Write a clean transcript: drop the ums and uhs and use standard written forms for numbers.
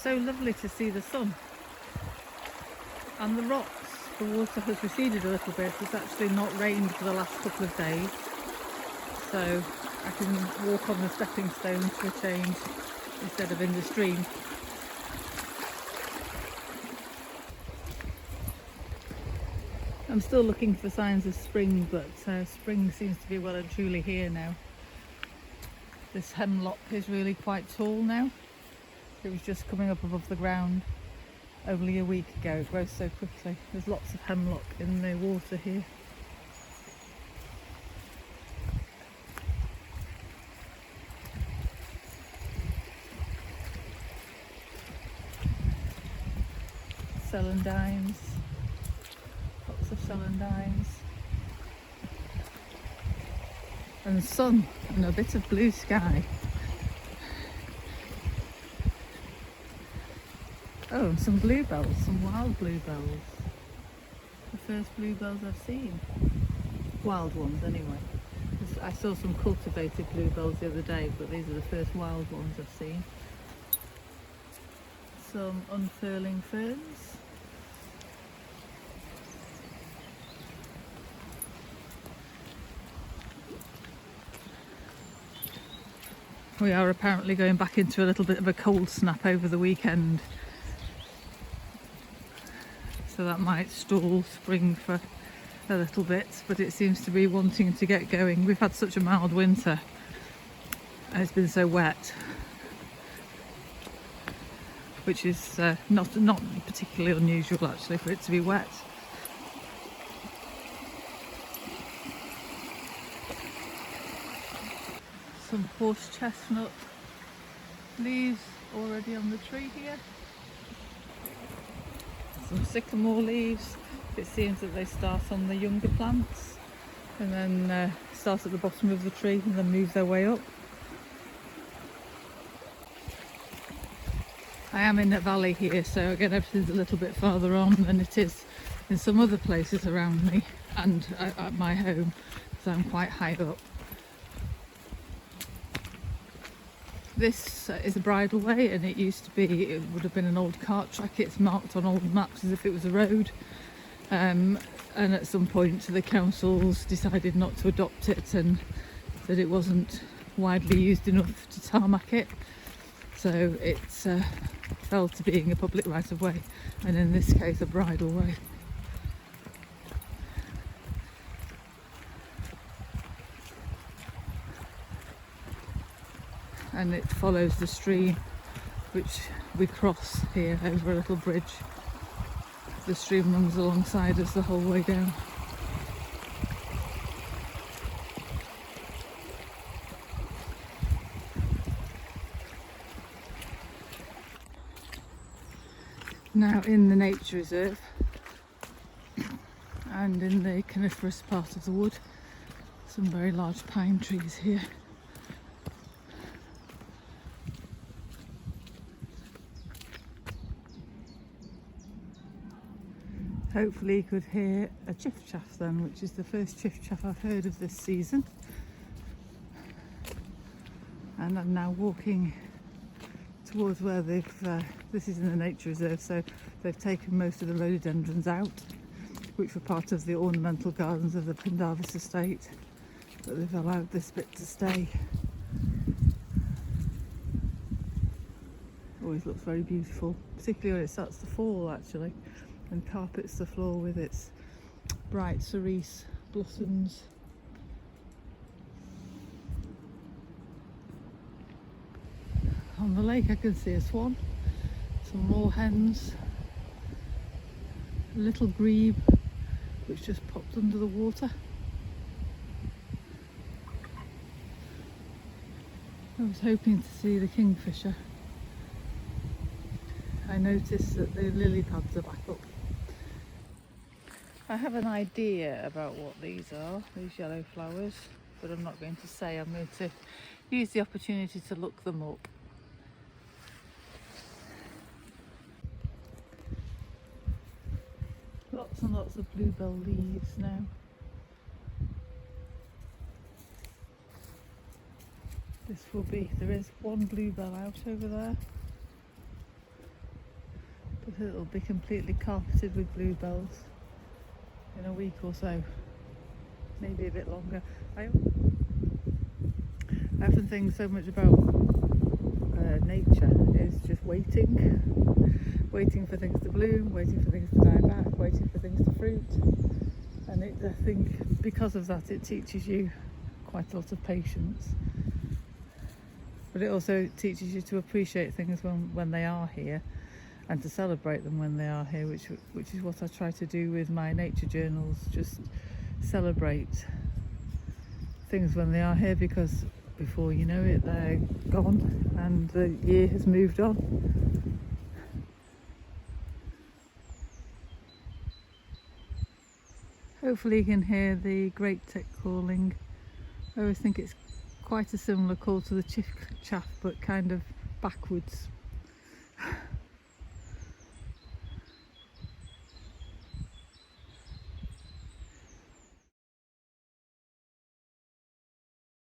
so lovely to see the sun and the rocks. The water has receded a little bit. It's actually not rained for the last couple of days, so I can walk on the stepping stones for a change instead of in the stream. I'm still looking for signs of spring, but spring seems to be well and truly here now. This hemlock is really quite tall now. It was just coming up above the ground only a week ago. It grows so quickly. There's lots of hemlock in the water here. Celandines. Lots of celandines. And sun and a bit of blue sky. Oh, and some bluebells, some wild bluebells. The first bluebells I've seen. Wild ones anyway. I saw some cultivated bluebells the other day, but these are the first wild ones I've seen. Some unfurling ferns. We are apparently going back into a little bit of a cold snap over the weekend, so that might stall spring for a little bit, but it seems to be wanting to get going. We've had such a mild winter and it's been so wet, which is not particularly unusual actually for it to be wet. Some horse chestnut leaves already on the tree here. Some sycamore leaves. It seems that they start on the younger plants and then start at the bottom of the tree and then move their way up. I am in a valley here, so again everything's a little bit farther on than it is in some other places around me and at my home, so I'm quite high up. This is a bridle way, and it would have been an old cart track. It's marked on old maps as if it was a road, and at some point the councils decided not to adopt it and that it wasn't widely used enough to tarmac it, so it fell to being a public right of way, and in this case a bridle way. And it follows the stream which we cross here over a little bridge. The stream runs alongside us the whole way down. Now in the nature reserve and in the coniferous part of the wood, some very large pine trees here. Hopefully you could hear a chiff-chaff then, which is the first chiff-chaff I've heard of this season. And I'm now walking towards where this is in the nature reserve, so they've taken most of the rhododendrons out, which were part of the ornamental gardens of the Pendarvis estate, but they've allowed this bit to stay. Always looks very beautiful, particularly when it starts to fall actually, and carpets the floor with its bright cerise blossoms. On the lake I can see a swan, some moorhens, a little grebe which just popped under the water. I was hoping to see the kingfisher. I noticed that the lily pads are back up. I have an idea about what these are, these yellow flowers, but I'm not going to say. I'm going to use the opportunity to look them up. Lots and lots of bluebell leaves now. This will be, there is one bluebell out over there. it'll be completely carpeted with bluebells in a week or so, maybe a bit longer. I often think so much about nature is just waiting for things to bloom, waiting for things to die back, waiting for things to fruit, and I think because of that it teaches you quite a lot of patience, but it also teaches you to appreciate things when they are here, and to celebrate them when they are here, which is what I try to do with my nature journals. Just celebrate things when they are here, because before you know it they're gone and the year has moved on. Hopefully you can hear the great tit calling. I always think it's quite a similar call to the chiff chaff, but kind of backwards.